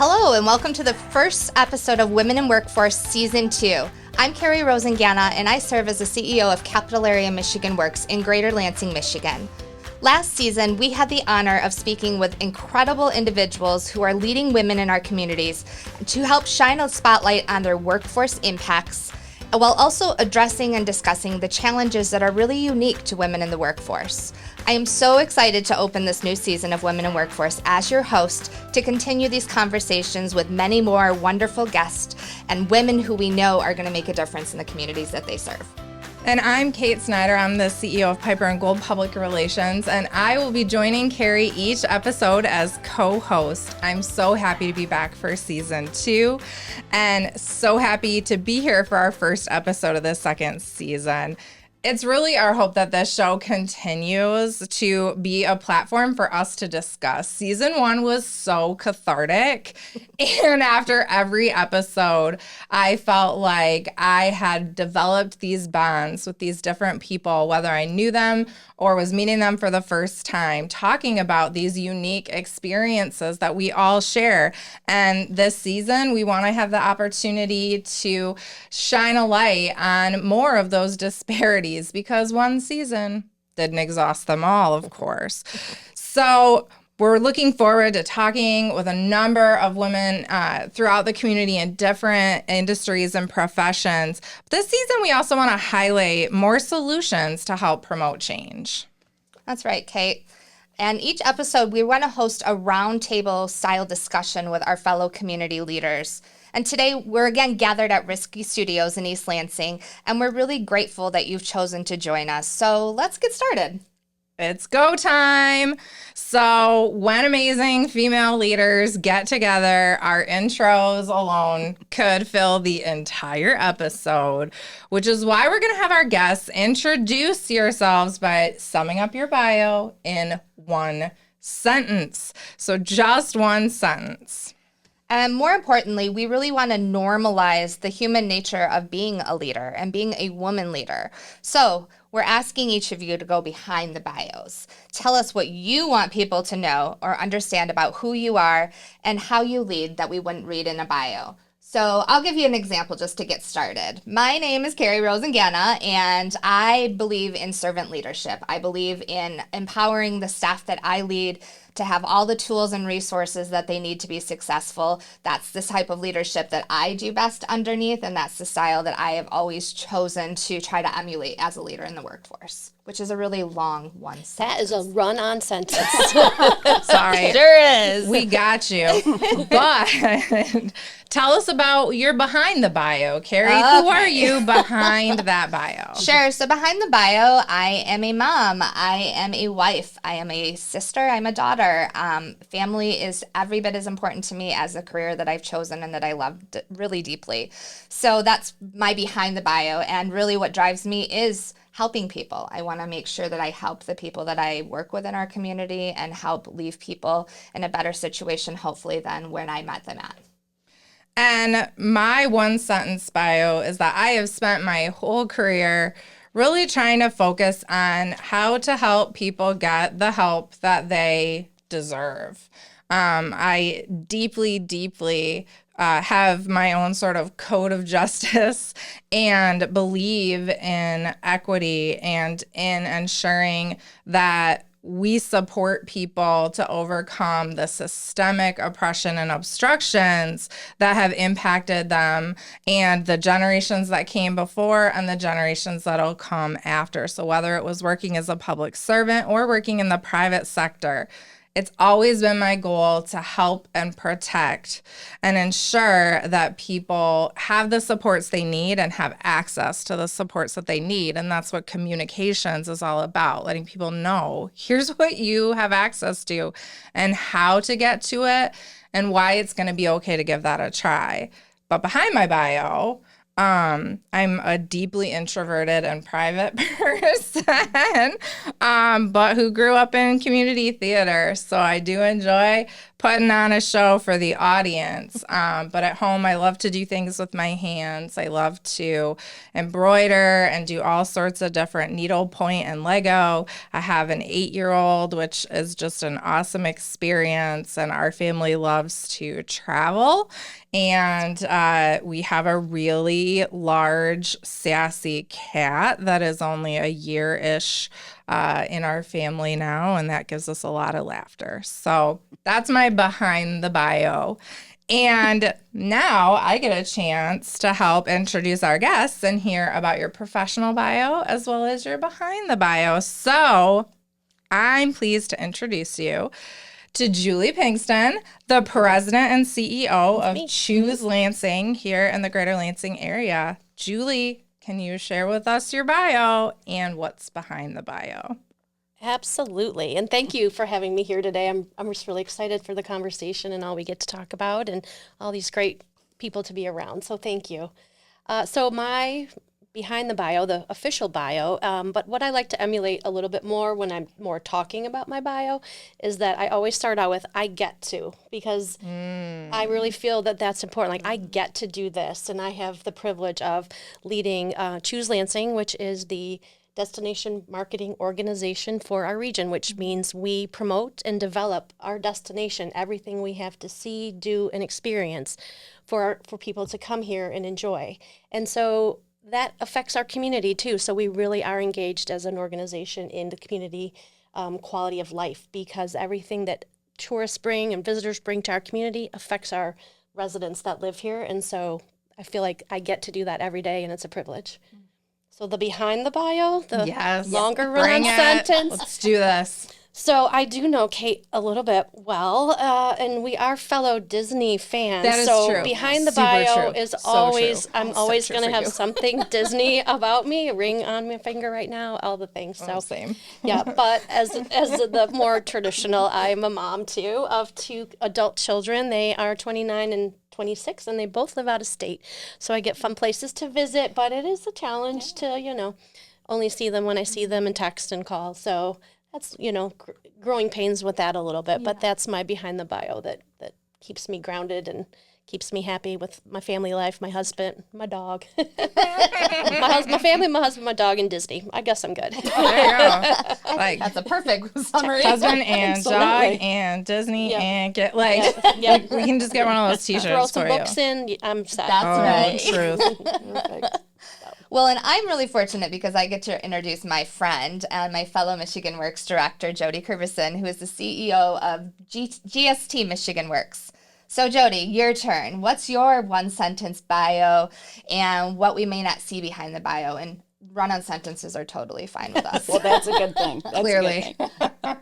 Hello, and welcome to the first episode of Women in Workforce Season 2. I'm Carrie Rosingana, and I serve as the CEO of Capital Area Michigan Works in Greater Lansing, Michigan. Last season, we had the honor of speaking with incredible individuals who are leading women in our communities to help shine a spotlight on their workforce impacts, while also addressing and discussing the challenges that are really unique to women in the workforce. I am so excited to open this new season of Women in Workforce as your host to continue these conversations with many more wonderful guests and women who we know are going to make a difference in the communities that they serve. And I'm Kate Snyder. I'm the CEO of Piper & Gold Public Relations, and I will be joining Carrie each episode as co-host. I'm so happy to be back for season 2 and so happy to be here for our first episode of the second season. It's really our hope that this show continues to be a platform for us to discuss. Season 1 was so cathartic, and after every episode, I felt like I had developed these bonds with these different people, whether I knew them or was meeting them for the first time, talking about these unique experiences that we all share. And this season, we want to have the opportunity to shine a light on more of those disparities, because one season didn't exhaust them all, of course. So we're looking forward to talking with a number of women throughout the community in different industries and professions. This season, we also want to highlight more solutions to help promote change. That's right, Kate. And each episode, we want to host a roundtable style discussion with our fellow community leaders. And today, we're again gathered at Risky Studios in East Lansing, and we're really grateful that you've chosen to join us. So let's get started. It's go time. So when amazing female leaders get together, our intros alone could fill the entire episode, which is why we're going to have our guests introduce yourselves by summing up your bio in one sentence. So just one sentence. And more importantly, we really want to normalize the human nature of being a leader and being a woman leader. So we're asking each of you to go behind the bios. Tell us what you want people to know or understand about who you are and how you lead that we wouldn't read in a bio. So I'll give you an example just to get started. My name is Carrie Rosingana, and I believe in servant leadership. I believe in empowering the staff that I lead to have all the tools and resources that they need to be successful. That's the type of leadership that I do best underneath, and that's the style that I have always chosen to try to emulate as a leader in the workforce, which is a really long one sentence. That is a run-on sentence. Sorry. Sure is. We got you. But tell us about your behind the bio, Carrie. Okay. Who are you behind that bio? Sure. So behind the bio, I am a mom. I am a wife. I am a sister. I'm a daughter. Family is every bit as important to me as a career that I've chosen and that I love really deeply. So that's my behind the bio. And really what drives me is helping people. I want to make sure that I help the people that I work with in our community and help leave people in a better situation, hopefully, than when I met them at. And my one sentence bio is that I have spent my whole career really trying to focus on how to help people get the help that they deserve. I deeply have my own sort of code of justice and believe in equity and in ensuring that we support people to overcome the systemic oppression and obstructions that have impacted them and the generations that came before and the generations that'll come after. So whether it was working as a public servant or working in the private sector, it's always been my goal to help and protect and ensure that people have the supports they need and have access to the supports that they need. And that's what communications is all about, letting people know, here's what you have access to and how to get to it and why it's going to be okay to give that a try. But behind my bio, I'm a deeply introverted and private person, but who grew up in community theater. So I do enjoy putting on a show for the audience. But at home, I love to do things with my hands. I love to embroider and do all sorts of different needlepoint and Lego. I have an 8-year-old, which is just an awesome experience. And our family loves to travel. And we have a really large, sassy cat that is only a year-ish in our family now, and that gives us a lot of laughter. So that's my behind the bio. And now I get a chance to help introduce our guests and hear about your professional bio as well as your behind the bio. So I'm pleased to introduce you to Julie Pingston, the president and CEO of Choose Lansing here in the greater Lansing area. Julie, can you share with us your bio and what's behind the bio? Absolutely. And thank you for having me here today. I'm just really excited for the conversation and all we get to talk about and all these great people to be around. So thank you. So my behind the bio, the official bio, but what I like to emulate a little bit more when I'm more talking about my bio is that I always start out with I get to, because I really feel that that's important. Like I get to do this, and I have the privilege of leading Choose Lansing, which is the destination marketing organization for our region, which means we promote and develop our destination, everything we have to see, do, and experience for people to come here and enjoy. And so that affects our community too. So we really are engaged as an organization in the community quality of life, because everything that tourists bring and visitors bring to our community affects our residents that live here. And so I feel like I get to do that every day, and it's a privilege. So the behind the bio, the longer run-on sentence. Let's do this. So I do know Kate a little bit well, and we are fellow Disney fans. That is so true. behind the Super bio true. is So always, true. I'm So always true going to for have you. something Disney about me, a ring on my finger right now, all the things. So Same. yeah, but as the more traditional, I'm a mom too of 2 adult children. They are 29 and 26, and they both live out of state. So I get fun places to visit, but it is a challenge to, only see them when I see them and text and call. So that's, growing pains with that a little bit, but that's my behind the bio that keeps me grounded and keeps me happy with my family life, my husband, my dog, my family, my husband, my dog, and Disney. I guess I'm good. There you go. Like That's a perfect summary. husband and dog Absolutely. and Disney Yep. and get Yep. we can just get one of those Throw t-shirts some for books you. in, I'm set. That's right. Truth. Perfect. Well, and I'm really fortunate because I get to introduce my friend and my fellow Michigan Works director, Jody Kerbyson, who is the CEO of GST Michigan Works. So, Jody, your turn. What's your one-sentence bio and what we may not see behind the bio? And run-on sentences are totally fine with us. Well, that's a good thing. That's Clearly. A good thing.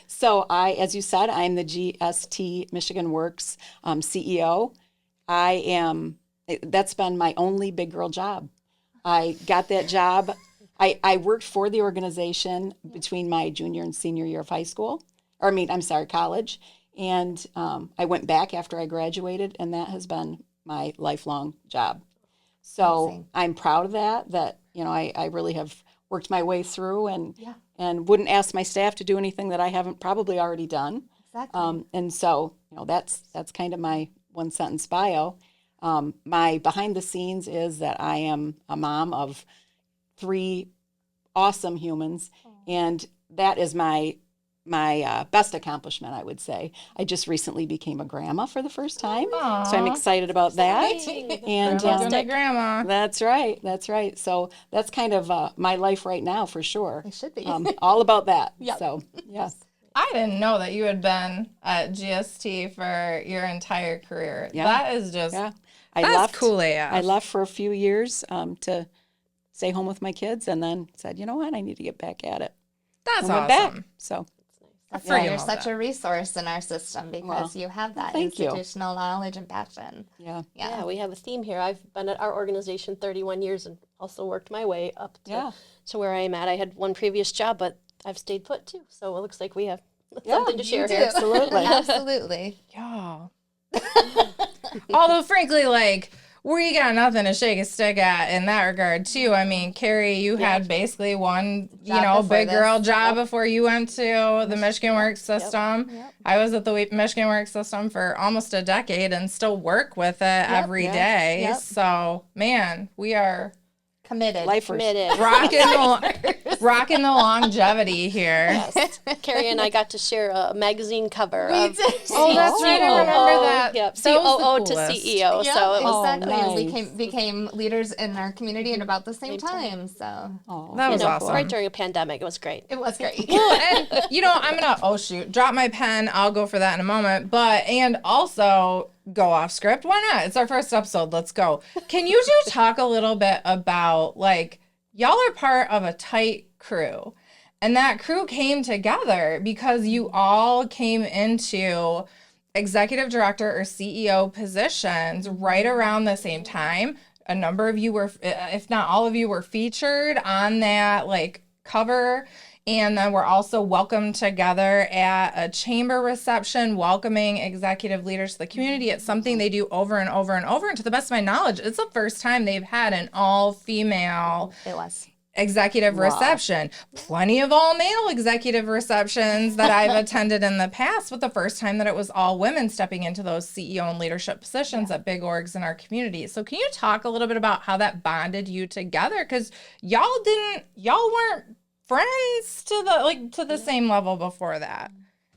So as you said, I'm the GST Michigan Works CEO. That's been my only big girl job. I got that job. I worked for the organization between my junior and senior year of high school, college. And I went back after I graduated, and that has been my lifelong job. So Amazing. I'm proud of that, I really have worked my way through and wouldn't ask my staff to do anything that I haven't probably already done. Exactly. And so, that's kind of my one sentence bio. My behind the scenes is that I am a mom of 3 awesome humans, and that is my best accomplishment, I would say. I just recently became a grandma for the first time, so I'm excited about that. And Grandma's doing it, grandma. That's right. So that's kind of my life right now, for sure. It should be. All about that. Yep. So, yes. I didn't know that you had been at GST for your entire career. Yeah. That is just That's cool AF. I left for a few years to stay home with my kids, and then said, you know what, I need to get back at it. That's And went awesome. back. So That's I why freaking you're love such that. a resource in our system because you have that thank you. institutional knowledge and passion. yeah. Yeah, we have a theme here. I've been at our organization 31 years and also worked my way up to where I am at. I had one previous job, but I've stayed put too. So it looks like we have something to share here. Absolutely. Absolutely. Yeah. Although, frankly, we got nothing to shake a stick at in that regard too. I mean, Carrie, you had basically one, big girl job before you went to the Michigan Works system. Yep. I was at the Michigan Works system for almost a decade and still work with it every day. Yep. So, man, we are Committed. Lifers. Committed. rocking the longevity here. Yes. Carrie and I got to share a magazine cover. We of did. Oh, that's right. I remember that. Yep. That was COO the to coolest. CEO. Yep, So it was exactly. nice. We became leaders in our community at about the same time. So Oh, That was awesome. right during a pandemic. It was great. it was great. Well, and I'm gonna drop my pen. I'll go for that in a moment. And also go off script. Why not? It's our first episode. Let's go. Can you two talk a little bit about, like, y'all are part of a tight crew, and that crew came together because you all came into executive director or CEO positions right around the same time. A number of you were, if not all of you, were featured on that like cover. And then we're also welcomed together at a chamber reception, welcoming executive leaders to the community. It's something they do over and over and over. And to the best of my knowledge, it's the first time they've had an all-female It was. executive reception. Plenty of all-male executive receptions that I've attended in the past, but the first time that it was all women stepping into those CEO and leadership positions at big orgs in our community. So can you talk a little bit about how that bonded you together? Because y'all weren't friends to the same level before that.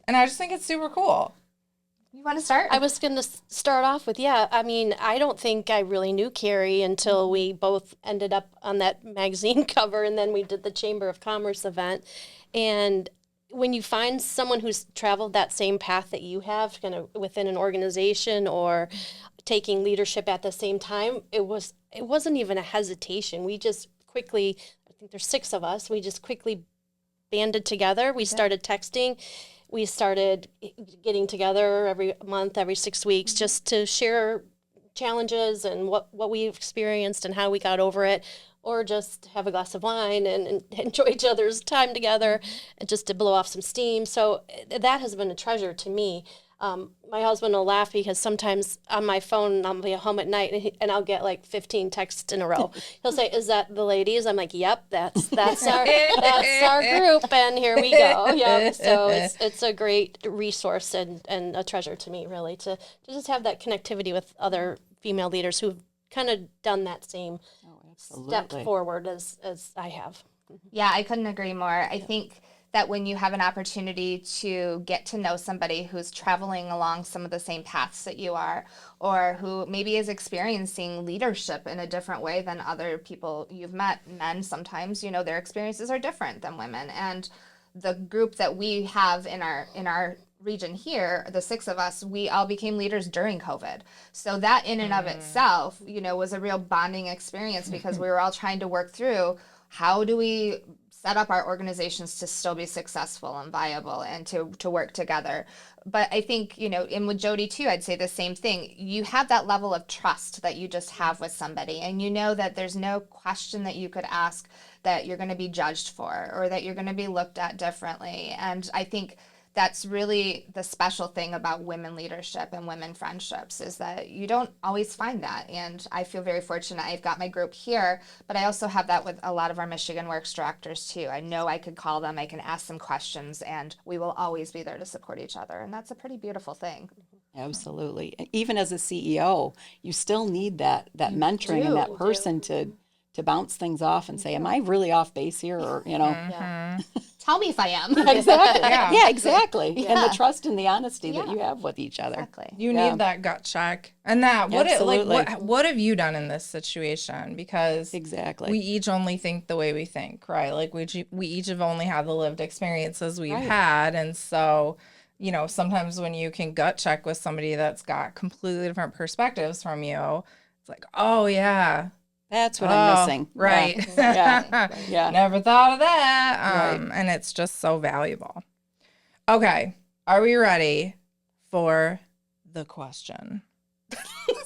And I just think it's super cool. You want to start? I was going to start off with, I mean, I don't think I really knew Carrie until we both ended up on that magazine cover, and then we did the Chamber of Commerce event. And when you find someone who's traveled that same path that you have, kind of within an organization or taking leadership at the same time, it wasn't even a hesitation. We just quickly, I think there's 6 of us, we just quickly banded together. We started texting. We started getting together every month, every 6 weeks, just to share challenges and what we've experienced and how we got over it, or just have a glass of wine and enjoy each other's time together, and just to blow off some steam. So that has been a treasure to me. My husband will laugh because sometimes on my phone, I'll be at home at night and I'll get like 15 texts in a row. He'll say, "Is that the ladies?" I'm like, "Yep, that's our group, and here we go." Yep. So it's a great resource and a treasure to me, really, to just have that connectivity with other female leaders who've kind of done that same step forward as I have. Yeah, I couldn't agree more. I think that when you have an opportunity to get to know somebody who's traveling along some of the same paths that you are, or who maybe is experiencing leadership in a different way than other people you've met, men sometimes, their experiences are different than women. And the group that we have in our region here, the 6 of us, we all became leaders during COVID. So that in and of itself, was a real bonding experience because we were all trying to work through how do we set up our organizations to still be successful and viable and to work together. But I think, and with Jody too, I'd say the same thing. You have that level of trust that you just have with somebody, and that there's no question that you could ask that you're going to be judged for or that you're going to be looked at differently. And I think that's really the special thing about women leadership and women friendships, is that you don't always find that. And I feel very fortunate. I've got my group here, but I also have that with a lot of our Michigan Works directors too. I know I could call them, I can ask them questions, and we will always be there to support each other. And that's a pretty beautiful thing. Absolutely. Even as a CEO, you still need that mentoring and that person to bounce things off and say, "Am I really off base here?" Or, Tell me if I am. Exactly. Yeah. Yeah, exactly. Yeah. And the trust and the honesty that Yeah. you have with each other. Exactly. You need that gut check. And that, Absolutely. what have you done in this situation? Because Exactly. we each only think the way we think, right? Like we each have only had the lived experiences we've had. And so, sometimes when you can gut check with somebody that's got completely different perspectives from you, it's like, oh yeah, That's what I'm missing. right. Yeah. Never thought of that. Right. And it's just so valuable. Okay. Are we ready for the question?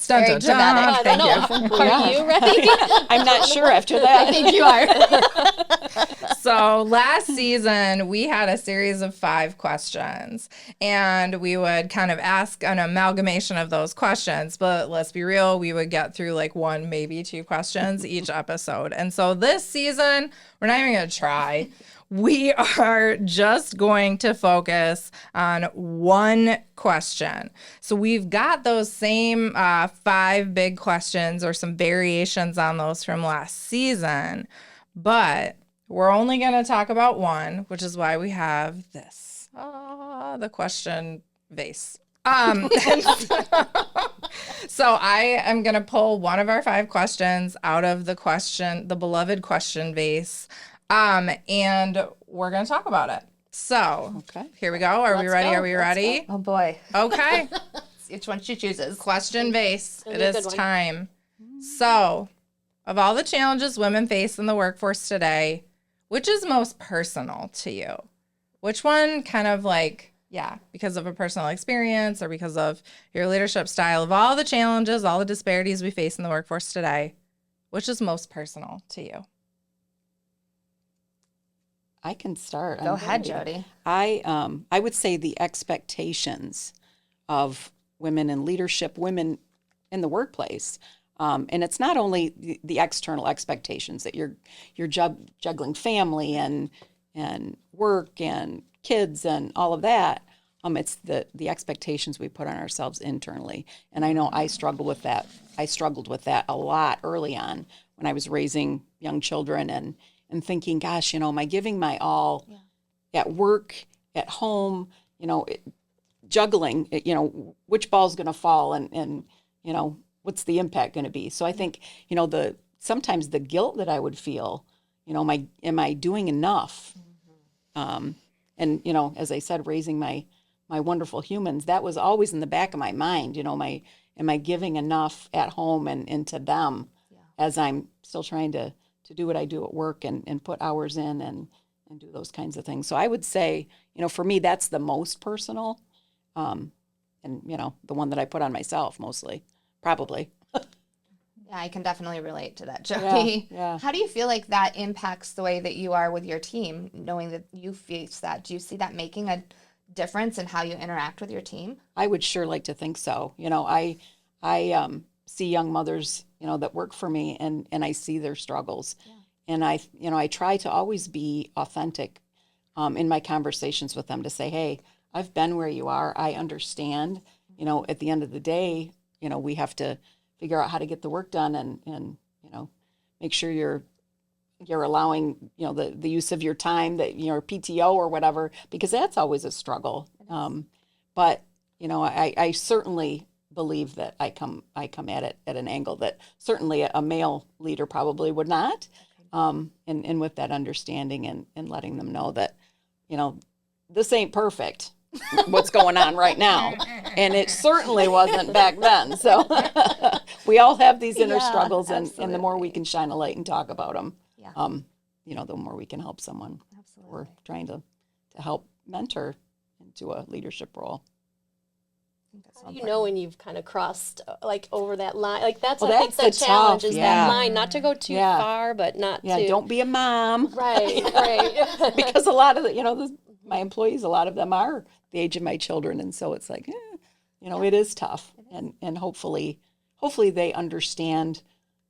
Dun, Very dun, dun. dramatic. I don't know. Thank you. Are you ready? I'm not sure after that. I think you are. So last season, we had a series of 5 questions, and we would kind of ask an amalgamation of those questions. But let's be real, we would get through like 1, maybe 2 questions each episode. And so this season, we're not even going to try. We are just going to focus on 1 question. So we've got those same 5 big questions or some variations on those from last season, but we're only going to talk about 1, which is why we have this, the question vase. So I am going to pull one of our 5 questions out of the beloved question vase. And we're going to talk about it. So, Okay. Here we go. Are we ready? go. Are we ready? Oh boy. Okay. Which one she chooses? Question vase. It'll It be a is good one. time. So, of all the challenges women face in the workforce today, which is most personal to you? Which one kind of like, because of a personal experience or because of your leadership style, of all the challenges, all the disparities we face in the workforce today, which is most personal to you? I can start. Go I'm ahead, ready. Jody. I would say the expectations of women in leadership, women in the workplace, and it's not only the external expectations that you're juggling family and work and kids and all of that. It's the expectations we put on ourselves internally, and I know I struggle with that. I struggled with that a lot early on when I was raising young children and thinking, gosh, am I giving my all at work, at home, juggling, which ball's going to fall and what's the impact going to be? So I think, sometimes the guilt that I would feel, am I doing enough? And, as I said, raising my wonderful humans, that was always in the back of my mind, am I giving enough at home and to them as I'm still trying to do what I do at work and put hours in and do those kinds of things. So I would say, for me, that's the most personal, and, the one that I put on myself mostly, probably. Yeah, I can definitely relate to that, Jody. Yeah. How do you feel like that impacts the way that you are with your team, knowing that you face that? Do you see that making a difference in how you interact with your team? I would sure like to think so. I see young mothers, that work for me and I see their struggles. Yeah. And I try to always be authentic in my conversations with them to say, hey, I've been where you are. I understand, at the end of the day, we have to figure out how to get the work done and make sure you're allowing, the use of your time, that, PTO or whatever, because that's always a struggle. But, I certainly believe that I come at it at an angle that certainly a male leader probably would not. And with that understanding and letting them know that, this ain't perfect, what's going on right now. And it certainly wasn't back then. So we all have these inner struggles and the more we can shine a light and talk about them, the more we can help someone. Absolutely. We're trying to help mentor into a leadership role. How do you know when you've kind of crossed over that line? I think that's the the challenge tough, is yeah. that line, not to go too far, but not to. Don't be a mom. Right. Because a lot of my employees, a lot of them are the age of my children, and so it's like, it is tough, and hopefully they understand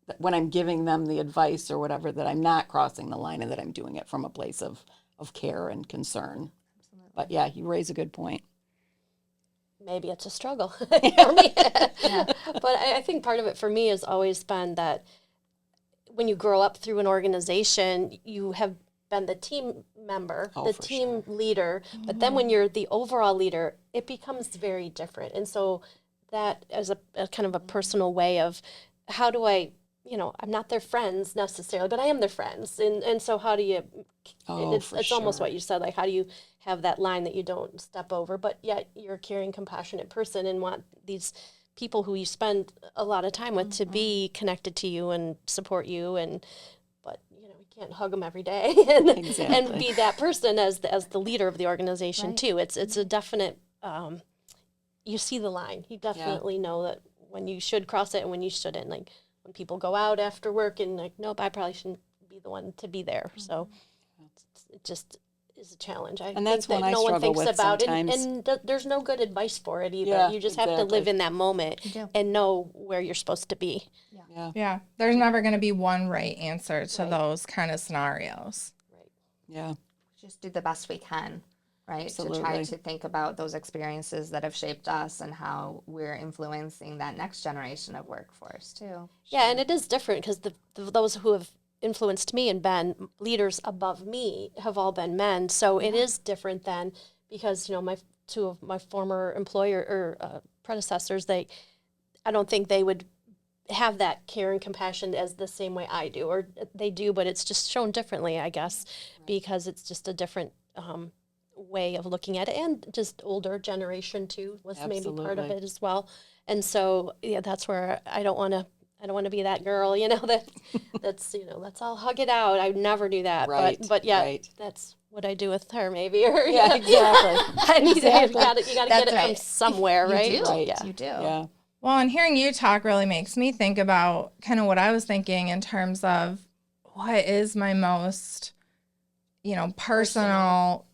that when I'm giving them the advice or whatever, that I'm not crossing the line and that I'm doing it from a place of care and concern. Absolutely. But yeah, you raise a good point. Maybe it's a struggle for me. But I think part of it for me has always been that when you grow up through an organization, you have been the team member, the team leader, but then when you're the overall leader, it becomes very different. And so that as a kind of a personal way of how do I, I'm not their friends necessarily, but I am their friends. And so how do you, it's almost what you said, like how do you have that line that you don't step over, but yet you're a caring, compassionate person and want these people who you spend a lot of time with to be connected to you and support you, but you can't hug them every day and be that person as the leader of the organization too. It's a definite, you see the line. You definitely know that when you should cross it and when you shouldn't. Like when people go out after work and like, nope, I probably shouldn't be the one to be there. So it just is a challenge. I And that's think that one I no one struggle thinks with about it, sometimes. and there's no good advice for it either. Yeah, You just have to exactly. live in that moment do. and know where you're supposed to be. Yeah. Yeah. There's never going to be one right answer to Right. those kind of scenarios. Right. Yeah. Just do the best we can, right? To try Absolutely. to think about those experiences that have shaped us and how we're influencing that next generation of workforce too. Yeah, and it is different because those who have influenced me and been leaders above me have all been men. So it is different then because, my two of my former employer or predecessors, I don't think they would have that care and compassion as the same way I do, or they do, but it's just shown differently, I guess, because it's just a different way of looking at it, and just older generation too was maybe part of Absolutely. it as well. And so, yeah, that's where I don't want to be that girl, that's let's all hug it out. I would never do that, Right, but yeah, right. that's what I do with her, maybe, or Yeah, exactly. I need Exactly. you got to That's get it from right. somewhere, right? You do. Right. Yeah. You do. Yeah. Well, and hearing you talk really makes me think about kind of what I was thinking in terms of what is my most, personal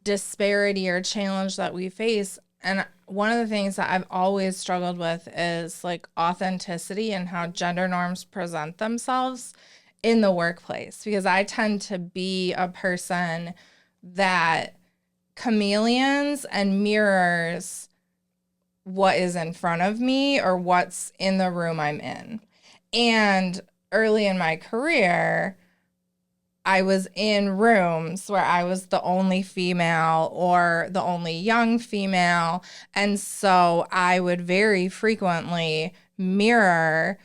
disparity or challenge that we face. And one of the things that I've always struggled with is like authenticity and how gender norms present themselves in the workplace, because I tend to be a person that chameleons and mirrors what is in front of me or what's in the room I'm in. And early in my career, I was in rooms where I was the only female or the only young female. And so I would very frequently mirror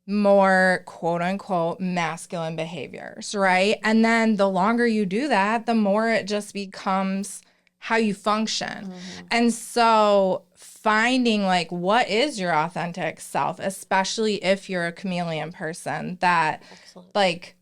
more quote unquote masculine behaviors, right? And then the longer you do that, the more it just becomes how you function. And so finding like what is your authentic self, especially if you're a chameleon person that Excellent. like,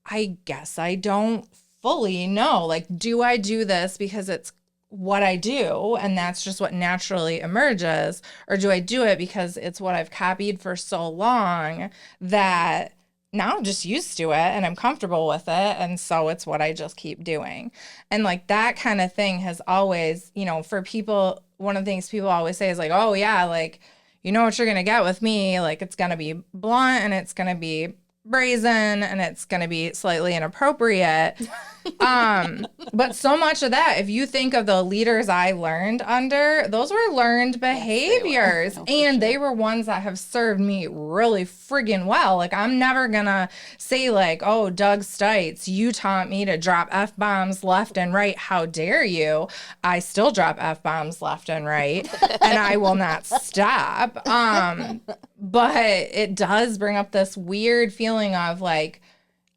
I guess I don't fully know. Like, do I do this because it's what I do and that's just what naturally emerges? Or do I do it because it's what I've copied for so long that now I'm just used to it and I'm comfortable with it? And so it's what I just keep doing. And like that kind of thing has always, for people, one of the things people always say is like, oh yeah, like, you know what you're going to get with me. Like it's going to be blunt and it's going to be brazen and it's going to be slightly inappropriate. But so much of that, if you think of the leaders I learned under, those were learned behaviors. Oh, for and sure. they were ones that have served me really friggin' well. Like I'm never going to say like, oh, Doug Stites, you taught me to drop F-bombs left and right. How dare you? I still drop F-bombs left and right and I will not stop. But it does bring up this weird feeling of like,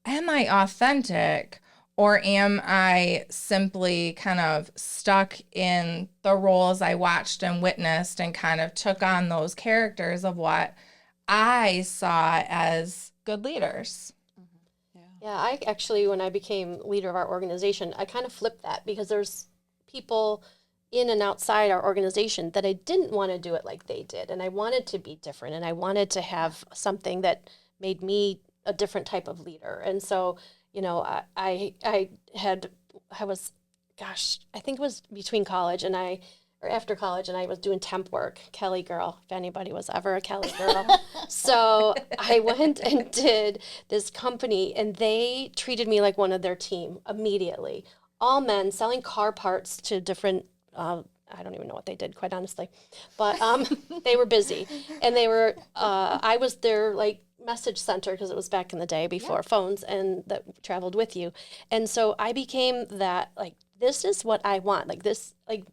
am I authentic or am I simply kind of stuck in the roles I watched and witnessed and kind of took on those characters of what I saw as good leaders? Yeah, I actually, when I became leader of our organization, I kind of flipped that because there's people in and outside our organization that I didn't want to do it like they did. And I wanted to be different and I wanted to have something that made me a different type of leader. And so, I was, I think it was between college and or after college, and I was doing temp work, Kelly girl, if anybody was ever a Kelly girl. So I went and did this company, and they treated me like one of their team immediately. All men selling car parts to different, I don't even know what they did, quite honestly, but they were busy, and they were. I was their like message center because it was back in the day before phones and that traveled with you, and so I became that like this is what I want, like this like.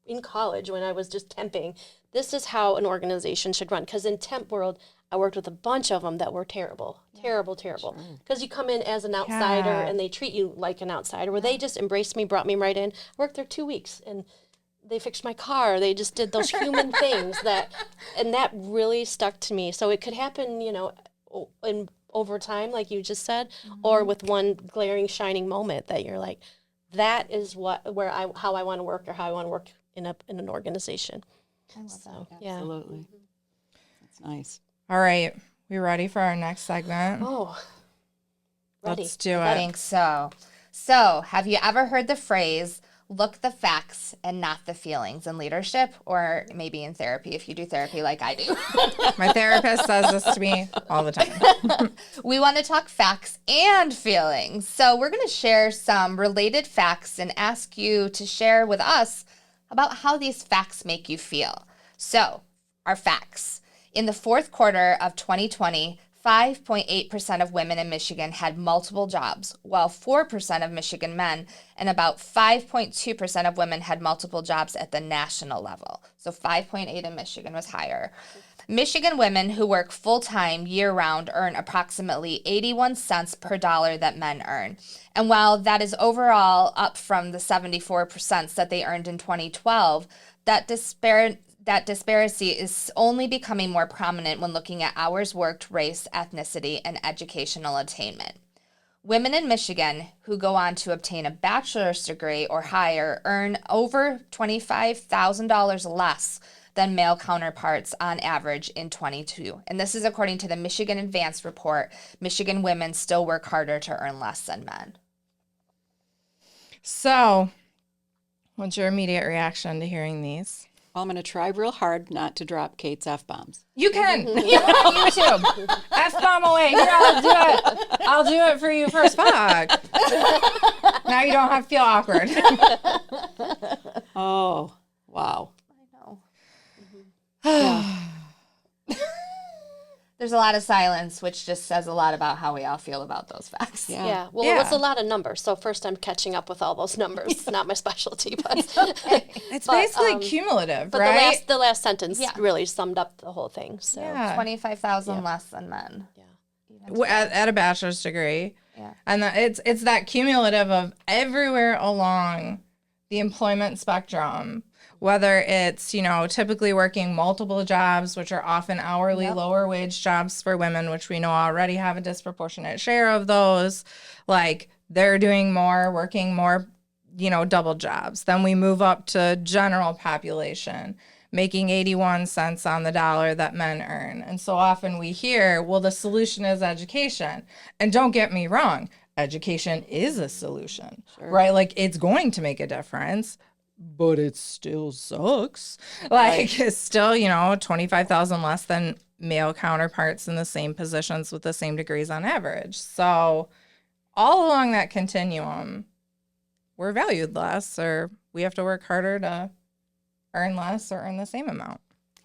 In college, when I was just temping, this is how an organization should run. Because in temp world, I worked with a bunch of them that were terrible. Because you come in as an outsider and they treat you like an outsider, where they just embraced me, brought me right in. I worked there 2 weeks and they fixed my car. They just did those human things and that really stuck to me. So it could happen, in over time, like you just said, or with one glaring, shining moment that you're like, that is how I want to work or how I want to work in an organization. I love So, that. yeah. Absolutely. That's nice. All right. We ready for our next segment? Oh, ready. Let's do I it. think so. So, have you ever heard the phrase, look the facts and not the feelings in leadership, or maybe in therapy if you do therapy like I do? My therapist says this to me all the time. We want to talk facts and feelings. So, we're going to share some related facts and ask you to share with us about how these facts make you feel. So, our facts. In the fourth quarter of 2020, 5.8% of women in Michigan had multiple jobs, while 4% of Michigan men and about 5.2% of women had multiple jobs at the national level. So 5.8 in Michigan was higher. Michigan women who work full-time year-round earn approximately 81 cents per dollar that men earn. And while that is overall up from the 74% that they earned in 2012, that disparity is only becoming more prominent when looking at hours worked, race, ethnicity, and educational attainment. Women in Michigan who go on to obtain a bachelor's degree or higher earn over $25,000 less than male counterparts on average in 22. And this is according to the Michigan Advanced Report. Michigan women still work harder to earn less than men. So, what's your immediate reaction to hearing these? Well, I'm going to try real hard not to drop Kate's F-bombs. You can. Even on YouTube. F-bomb away. Here, I'll do it. I'll do it for you first. Fuck. Now you don't have to feel awkward. Oh, wow. I know. Yeah. There's a lot of silence, which just says a lot about how we all feel about those facts. Yeah. Well, it was a lot of numbers. So first I'm catching up with all those numbers. It's not my specialty, but It's basically cumulative, but right? the last sentence really summed up the whole thing. So Yeah. 25,000 less than men. At a bachelor's degree. Yeah. And it's that cumulative of everywhere along the employment spectrum, whether it's, typically working multiple jobs, which are often hourly, lower wage jobs for women, which we know already have a disproportionate share of those. Like they're doing more, working more, double jobs. Then we move up to general population, making 81 cents on the dollar that men earn. And so often we hear, well, the solution is education. And don't get me wrong, education is a solution, right? Like it's going to make a difference. But it still sucks. Like it's still, 25,000 less than male counterparts in the same positions with the same degrees on average. So all along that continuum, we're valued less, or we have to work harder to earn less or earn the same amount.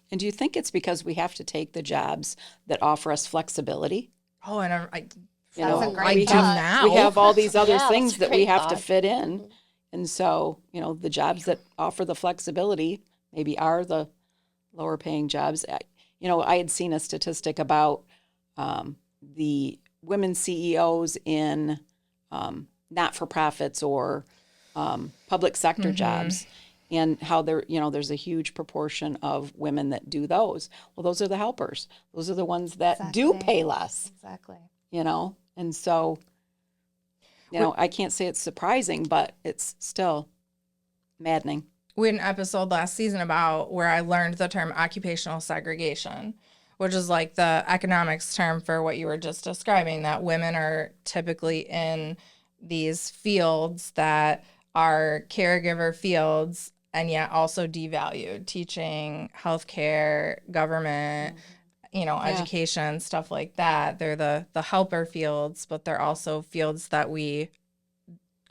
And do you think it's because we have to take the jobs that offer us flexibility? Oh, and I That's a great I do thought. now. We have all these other Yeah, things that's a that we great have to thought. fit in. And so, the jobs that offer the flexibility maybe are the lower paying jobs. I had seen a statistic about the women CEOs in not-for-profits or public sector jobs, and how there's a huge proportion of women that do those. Well, those are the helpers. Those are the ones that do pay less, Exactly. and so, I can't say it's surprising, but it's still maddening. We had an episode last season about where I learned the term occupational segregation, which is like the economics term for what you were just describing, that women are typically in these fields that are caregiver fields and yet also devalued: teaching, healthcare, government, education, stuff like that. They're the helper fields, but they're also fields that we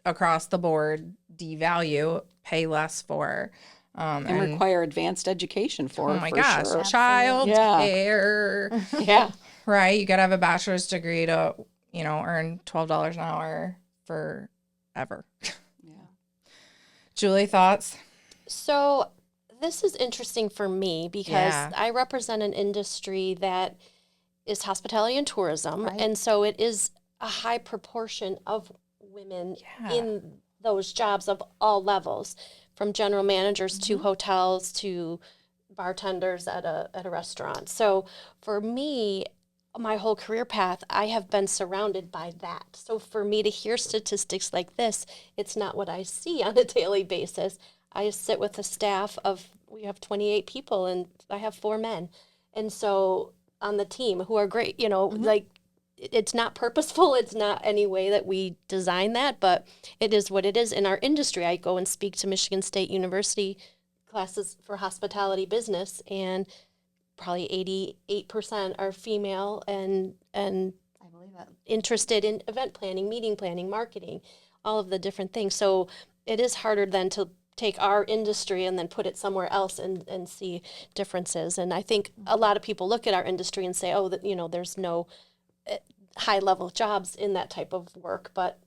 across the board devalue, pay less for. And require advanced education for. Oh my for gosh, sure. child care. Yeah. Right. You got to have a bachelor's degree to, earn $12 an hour forever. Yeah. Julie, thoughts? So this is interesting for me because I represent an industry that is hospitality and tourism. Right. And so it is a high proportion of women in those jobs of all levels, from general managers to hotels to bartenders at a restaurant. So for me, my whole career path, I have been surrounded by that. So for me to hear statistics like this, it's not what I see on a daily basis. I sit with a staff of, we have 28 people and I have 4 men. And so on the team who are great, like it's not purposeful. It's not any way that we design that, but it is what it is in our industry. I go and speak to Michigan State University classes for hospitality business, and probably 88% are female and I believe that. interested in event planning, meeting planning, marketing, all of the different things. So it is harder than to take our industry and then put it somewhere else and see differences. And I think a lot of people look at our industry and say, oh, that, there's no high level jobs in that type of work, but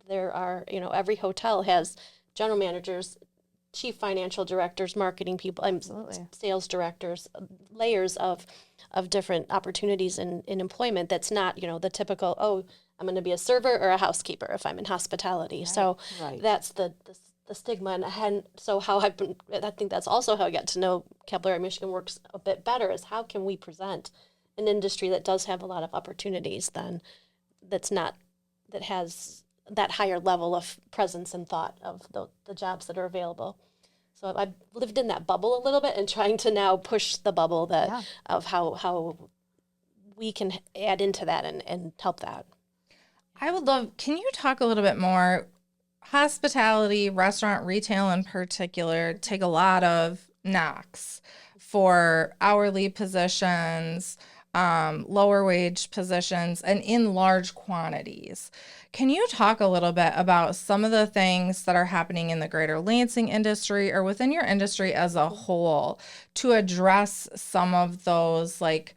there are, every hotel has general managers, chief financial directors, marketing people, sales directors, layers of different opportunities in employment. That's not, the typical, oh, I'm going to be a server or a housekeeper if I'm in hospitality. Right. So that's the stigma. And so I think that's also how I got to know Capillary Michigan Works a bit better, is how can we present an industry that does have a lot of opportunities that has that higher level of presence and thought of the jobs that are available. So I've lived in that bubble a little bit and trying to now push the bubble of how we can add into that and help that. I would love, can you talk a little bit more? Hospitality, restaurant, retail in particular, take a lot of knocks for hourly positions, lower wage positions, and in large quantities. Can you talk a little bit about some of the things that are happening in the greater Lansing industry or within your industry as a whole to address some of those, like,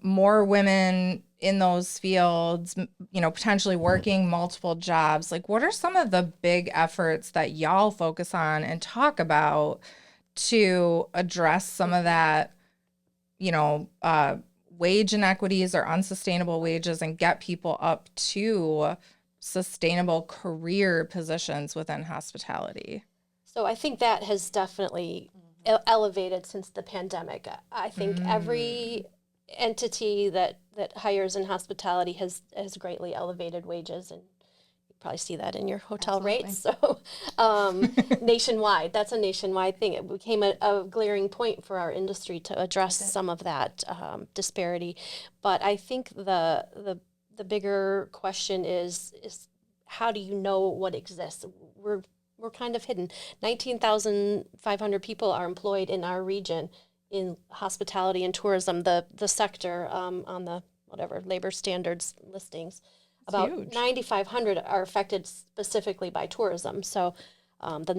more women in those fields, potentially working multiple jobs? Like, what are some of the big efforts that y'all focus on and talk about to address some of that, wage inequities or unsustainable wages and get people up to sustainable career positions within hospitality? So I think that has definitely elevated since the pandemic. I think every entity that hires in hospitality has greatly elevated wages, and you probably see that in your hotel rates. So nationwide, that's a nationwide thing. It became a glaring point for our industry to address some of that disparity. But I think the bigger question is how do you know what exists? We're kind of hidden. 19,500 people are employed in our region in hospitality and tourism, the sector on the labor standards listings. About 9,500 are affected specifically by tourism. So the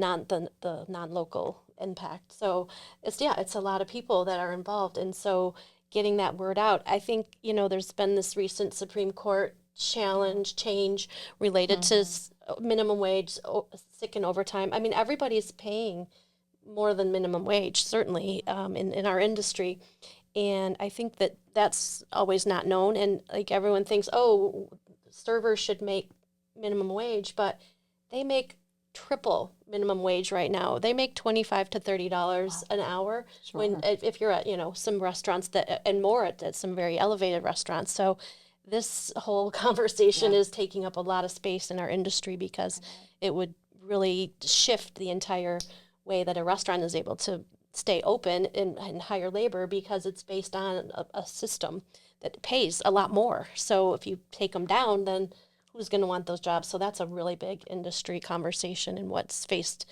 non-local impact. So it's a lot of people that are involved. And so getting that word out, I think, there's been this recent Supreme Court change related to minimum wage, sick and overtime. I mean, everybody's paying more than minimum wage, certainly in our industry. And I think that's always not known. And like everyone thinks, oh, servers should make minimum wage, but they make triple minimum wage right now. They make $25 to $30 an hour. Sure. When if you're at some restaurants and more at some very elevated restaurants. So this whole conversation is taking up a lot of space in our industry because it would really shift the entire way that a restaurant is able to stay open and hire labor, because it's based on a system that pays a lot more. So if you take them down, then who's going to want those jobs? So that's a really big industry conversation and what's faced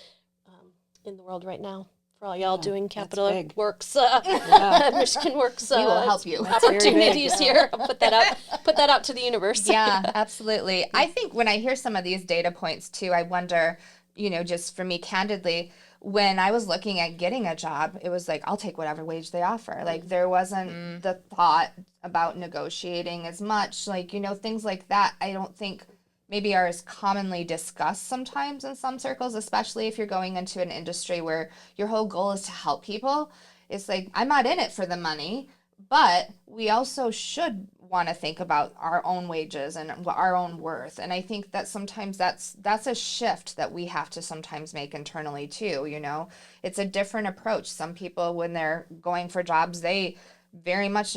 in the world right now. For all y'all doing Capital Works, Michigan Works, we will help you. Opportunities here. I'll put that out to the universe. Yeah, absolutely. I think when I hear some of these data points too, I wonder, just for me, candidly, when I was looking at getting a job, it was like, I'll take whatever wage they offer. Like, there wasn't the thought about negotiating as much, like, things like that. I don't think maybe are as commonly discussed sometimes in some circles, especially if you're going into an industry where your whole goal is to help people. It's like, I'm not in it for the money, but we also should want to think about our own wages and our own worth. And I think that sometimes that's a shift that we have to sometimes make internally too. It's a different approach. Some people, when they're going for jobs, they very much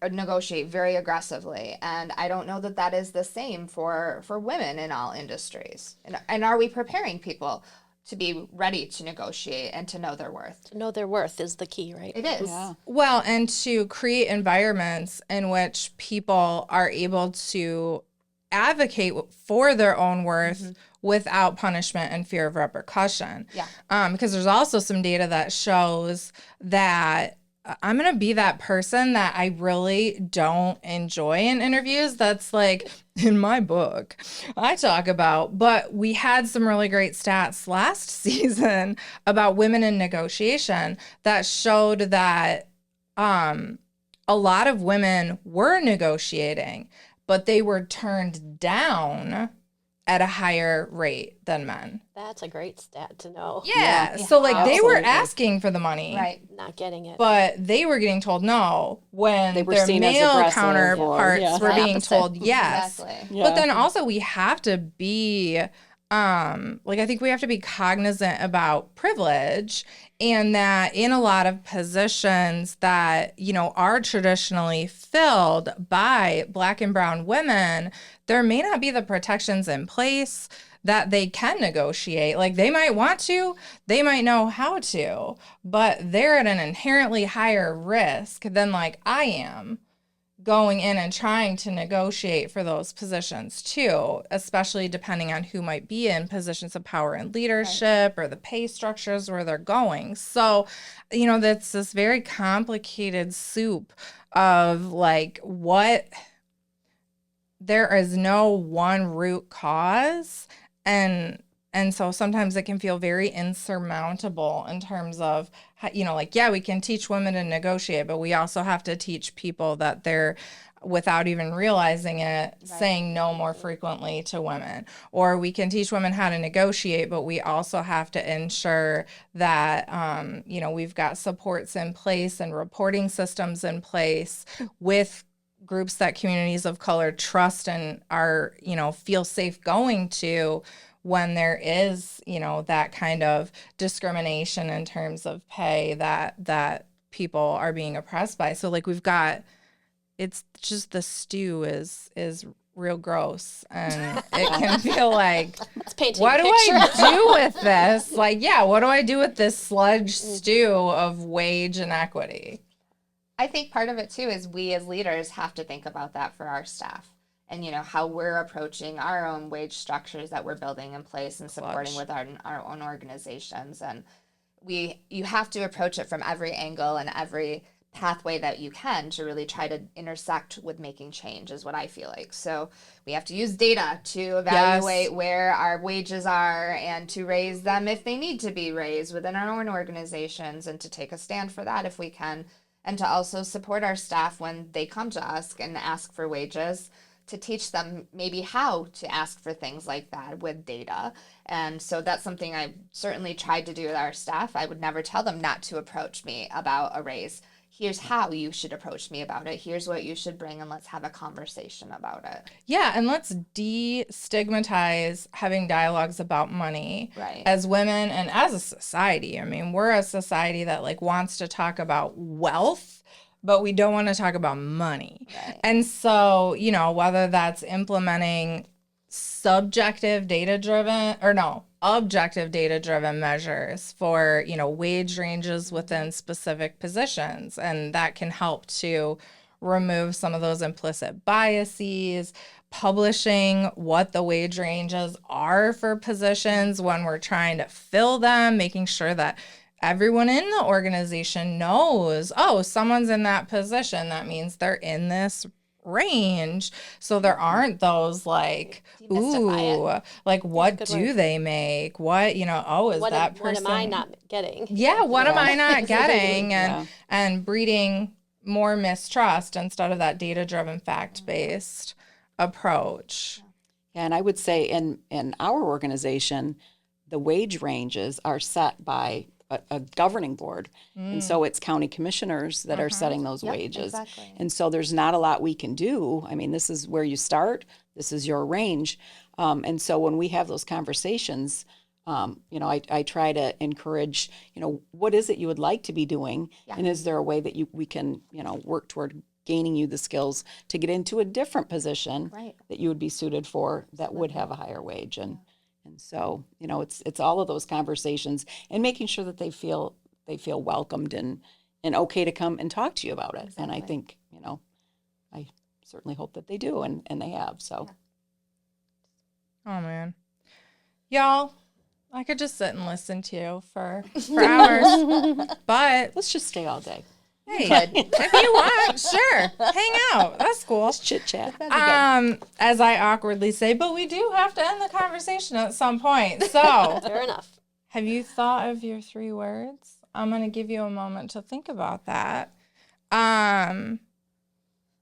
negotiate very aggressively. And I don't know that is the same for women in all industries. And are we preparing people to be ready to negotiate and to know their worth. To know their worth is the key, right? It is. Yeah. Well, and to create environments in which people are able to advocate for their own worth without punishment and fear of repercussion. Yeah. Because there's also some data that shows that I'm going to be that person that I really don't enjoy in interviews. That's like in my book I talk about, but we had some really great stats last season about women in negotiation that showed that a lot of women were negotiating, but they were turned down at a higher rate than men. That's a great stat to know. Yeah. Yeah. So like they were Absolutely. asking for the money. Right. Not getting it. But they were getting told no when They were their seen as male aggressive or- counterparts yeah. were The being opposite. told yes. Exactly. Yeah. But then also we have to be like I think we have to be cognizant about privilege, and that in a lot of positions that, you know, are traditionally filled by Black and brown women, there may not be the protections in place that they can negotiate. Like they might want to, they might know how to, but they're at an inherently higher risk than like I am going in and trying to negotiate for those positions too, especially depending on who might be in positions of power and leadership or the pay structures where they're going. So, you know, that's this very complicated soup of like what there is no one root cause, and so sometimes it can feel very insurmountable in terms of, you know, like, yeah, we can teach women to negotiate, but we also have to teach people that they're, without even realizing it, saying no more frequently to women. Or we can teach women how to negotiate, but we also have to ensure that, you know, we've got supports in place and reporting systems in place with groups that communities of color trust and are, you know, feel safe going to when there is, you know, that kind of discrimination in terms of pay that people are being oppressed by. So like we've got, it's just the stew is real gross, and it can feel like, It's painting what a do picture. I do with this? Like, yeah, what do I do with this sludge stew of wage inequity? I think part of it too is we as leaders have to think about that for our staff, and you know how we're approaching our own wage structures that we're building in place and supporting with our own organizations. And you have to approach it from every angle and every pathway that you can to really try to intersect with making change, is what I feel like. So we have to use data to evaluate where our wages are and to raise them if they need to be raised within our own organizations, and to take a stand for that if we can, and to also support our staff when they come to us and ask for wages, to teach them maybe how to ask for things like that with data. And so that's something I certainly tried to do with our staff. I would never tell them not to approach me about a raise. Here's how you should approach me about it. Here's what you should bring, and let's have a conversation about it. Yeah, and let's destigmatize having dialogues about money Right. as women and as a society. I mean, we're a society that like wants to talk about wealth, but we don't want to talk about money. Right. And so, you know, whether that's implementing objective data-driven measures for, you know, wage ranges within specific positions, and that can help to remove some of those implicit biases, publishing what the wage ranges are for positions when we're trying to fill them, making sure that everyone in the organization knows, oh, someone's in that position, that means they're in this range. So there aren't those like, Demystify ooh, like what good do word. they make? What, you know, oh, is What that am person? I not getting? Yeah, what am I not getting? Yeah. And breeding more mistrust instead of that data-driven, fact-based approach. Yeah, and I would say in our organization, the wage ranges are set by a governing board. And so it's county commissioners that are setting those Yep, wages. exactly. And so there's not a lot we can do. I mean, this is where you start. This is your range. And so when we have those conversations, you know, I try to encourage, you know, what is it you would like to be doing? Yeah. And is there a way that we can, you know, work toward gaining you the skills to get into a different position Right. that you would be suited for that would have a higher wage? And And so, it's all of those conversations and making sure that they feel welcomed and okay to come and talk to you about it. Exactly. And I think, I certainly hope that they do, and they have. So, Oh, man. Y'all, I could just sit and listen to you for hours. But, let's just stay all day. hey, if you want, sure. Hang out. That's cool. Just chit chat. That'd be good. As I awkwardly say, but we do have to end the conversation at some point. So, Fair enough. have you thought of your 3 words? I'm going to give you a moment to think about that. And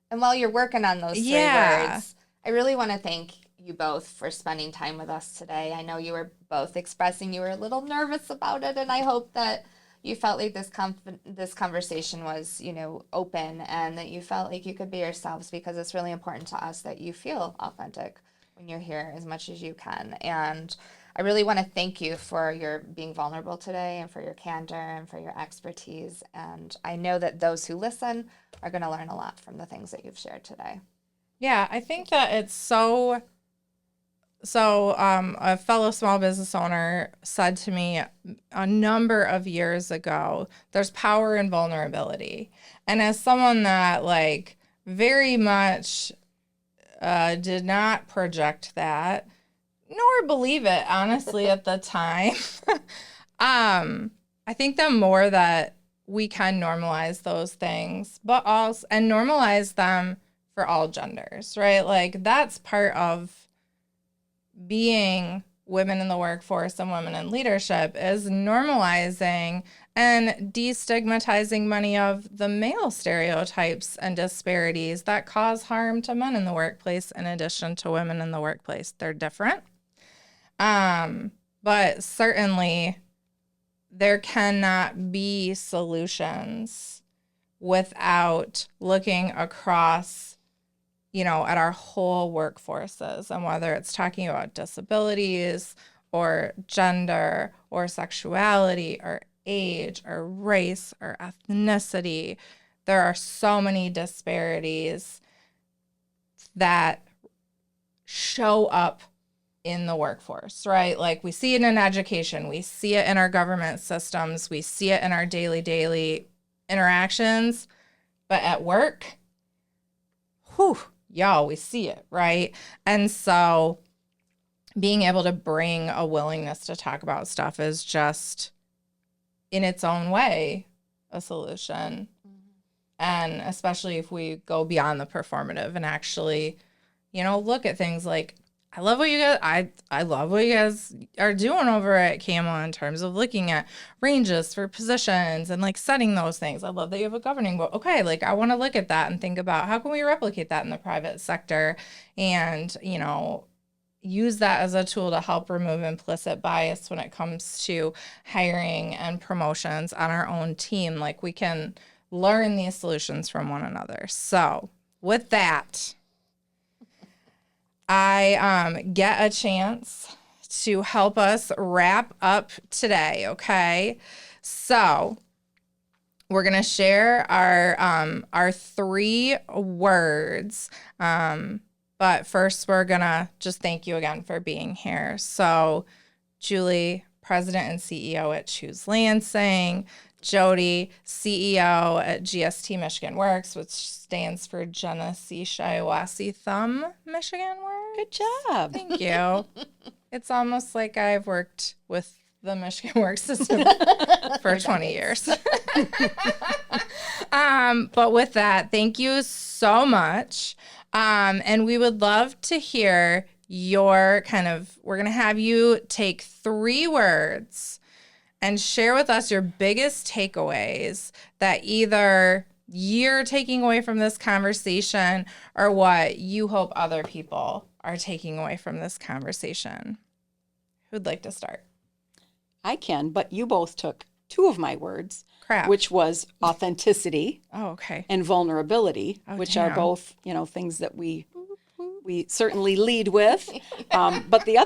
while you're working on those 3 words, I really want to thank you both for spending time with us today. I know you were both expressing you were a little nervous about it, and I hope that you felt like this conversation was, open, and that you felt like you could be yourselves, because it's really important to us that you feel authentic when you're here as much as you can. And I really want to thank you for your being vulnerable today, and for your candor, and for your expertise. And I know that those who listen are going to learn a lot from the things that you've shared today. Yeah, I think that it's so a fellow small business owner said to me a number of years ago, there's power in vulnerability. And as someone that very much did not project that, nor believe it, honestly, at the time, I think the more that we can normalize those things, but also, and normalize them for all genders, right? That's part of being women in the workforce and women in leadership, is normalizing and destigmatizing many of the male stereotypes and disparities that cause harm to men in the workplace in addition to women in the workplace. They're different. But certainly there cannot be solutions without looking across at our whole workforces, and whether it's talking about disabilities or gender or sexuality or age or race or ethnicity, there are so many disparities that show up in the workforce, right? We see it in education, we see it in our government systems, we see it in our daily interactions, but at work, we see it, right? And so being able to bring a willingness to talk about stuff is just, in its own way, a solution. And especially if we go beyond the performative and actually, look at things like, I love what you guys are doing over at Camel in terms of looking at ranges for positions and setting those things. I love that you have a governing board. Okay, I want to look at that and think about how can we replicate that in the private sector, and use that as a tool to help remove implicit bias when it comes to hiring and promotions on our own team. We can learn these solutions from one another. So with that, I get a chance to help us wrap up today, okay? So we're going to share our 3 words, but first we're going to just thank you again for being here. So Julie, President and CEO at Choose Lansing; Jody, CEO at GST Michigan Works, which stands for Genesee Shiawassee Thumb Michigan Works. Good job. Thank you. It's almost like I've worked with the Michigan Works system for 20 years. But with that, thank you so much. And we would love to hear your we're going to have you take 3 words and share with us your biggest takeaways that either you're taking away from this conversation or what you hope other people are taking away from this conversation. Who'd like to start? I can, but you both took 2 of my words, Crap. which was authenticity okay. and vulnerability, which are both, things that we certainly lead with. But the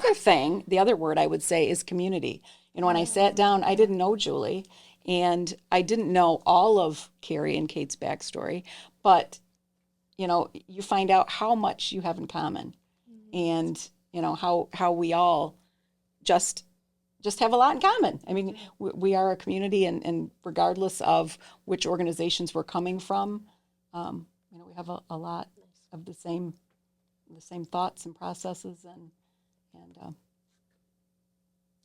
other word I would say is community. When I sat down, I didn't know Julie, and I didn't know all of Carrie and Kate's backstory, but, you find out how much you have in common, and, how we all just have a lot in common. I mean, we are a community, and regardless of which organizations we're coming from, we have a lot of the same thoughts and processes, and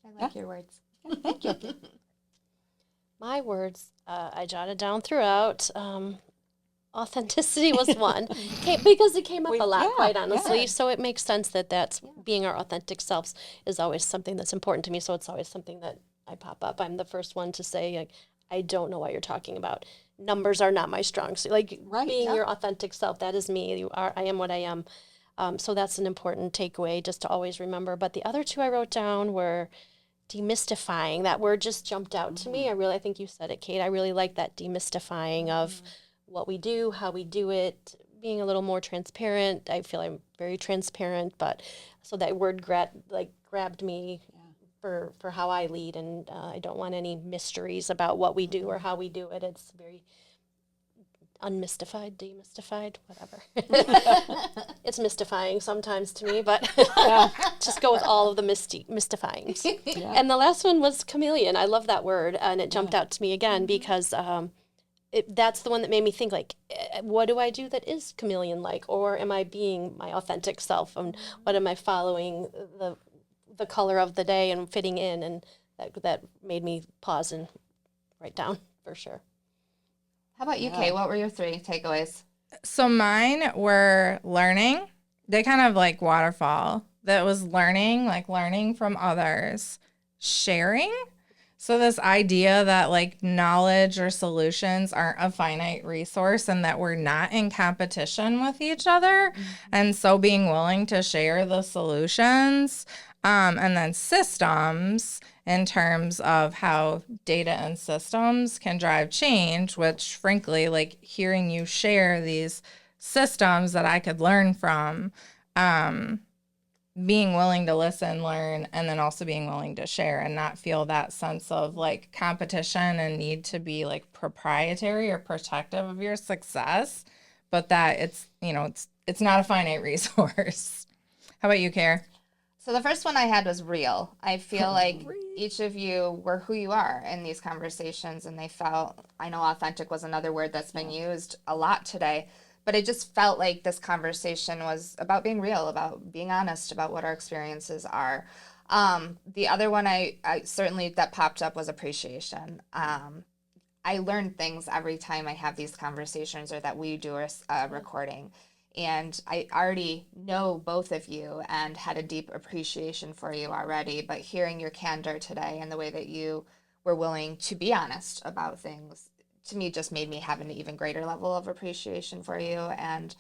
I like your words. thank you. My words, I jotted down throughout. Authenticity was one, because it came up a lot, quite honestly. Yeah. So it makes sense that that's being our authentic selves is always something that's important to me. So it's always something that I pop up. I'm the first one to say, like, I don't know what you're talking about. Numbers are not my strong suit. Like, being your authentic self, that is me. I am what I am. So that's an important takeaway just to always remember. But the other two I wrote down were demystifying. That word just jumped out to me. I think you said it, Kate. I really like that demystifying of what we do, how we do it, being a little more transparent. I feel I'm very transparent, but so that word grabbed me for how I lead, and I don't want any mysteries about what we do or how we do it. It's very unmystified, demystified, whatever. It's mystifying sometimes to me, but just go with all of the mystifyings. And the last one was chameleon. I love that word, and it jumped out to me again because that's the one that made me think, like, what do I do that is chameleon-like, or am I being my authentic self, and what am I following the color of the day and fitting in, and that made me pause and write down for sure. How about you, Kate? What were your 3 takeaways? So mine were learning. They kind of like waterfall. That was learning from others, sharing. So this idea that like knowledge or solutions aren't a finite resource and that we're not in competition with each other. And so being willing to share the solutions, and then systems in terms of how data and systems can drive change, which frankly, like hearing you share these systems that I could learn from, being willing to listen, learn, and then also being willing to share and not feel that sense of like competition and need to be like proprietary or protective of your success, but that it's not a finite resource. How about you, Care? So the first one I had was real. I feel like each of you were who you are in these conversations, and they felt, I know authentic was another word that's been used a lot today, but it just felt like this conversation was about being real, about being honest about what our experiences are. The other one I certainly that popped up was appreciation. I learn things every time I have these conversations or that we do a recording. And I already know both of you and had a deep appreciation for you already, but hearing your candor today and the way that you were willing to be honest about things, to me, just made me have an even greater level of appreciation for you. And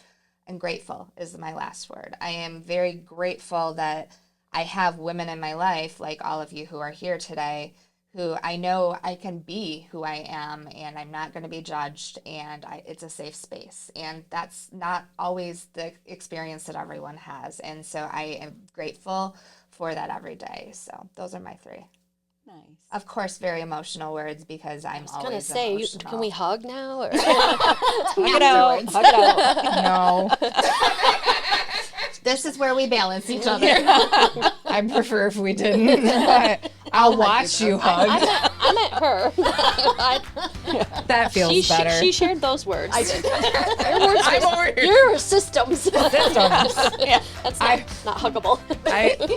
grateful is my last word. I am very grateful that I have women in my life, like all of you who are here today, who I know I can be who I am, and I'm not going to be judged, and it's a safe space. And that's not always the experience that everyone has. And so I am grateful for that every day. So those are my 3. Nice. Of course, very emotional words because I'm always emotional. Can we hug now? Or? Hug it out. Hug it out. No. This is where we balance each other. I prefer if we didn't, but I'll watch you hug. I met her. That feels better. She shared those words. I did. I'm Your systems. Yeah. That's not huggable.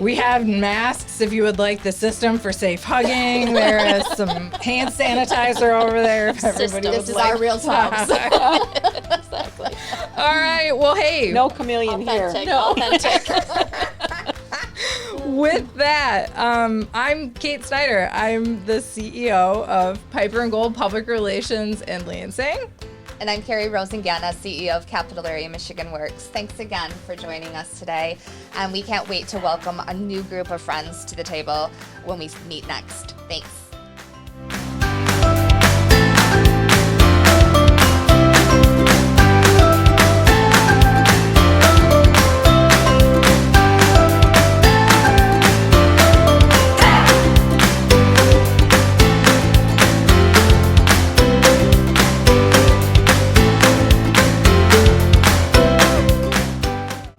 We have masks if you would like the system for safe hugging. There is some hand sanitizer over there if everybody would This is like. our real talks. Exactly. All right. Well, hey. No chameleon here. No. Authentic. With that, I'm Kate Snyder. I'm the CEO of Piper & Gold Public Relations in Lansing. And I'm Carrie Rosingana, CEO of Capillary Michigan Works. Thanks again for joining us today. And we can't wait to welcome a new group of friends to the table when we meet next. Thanks.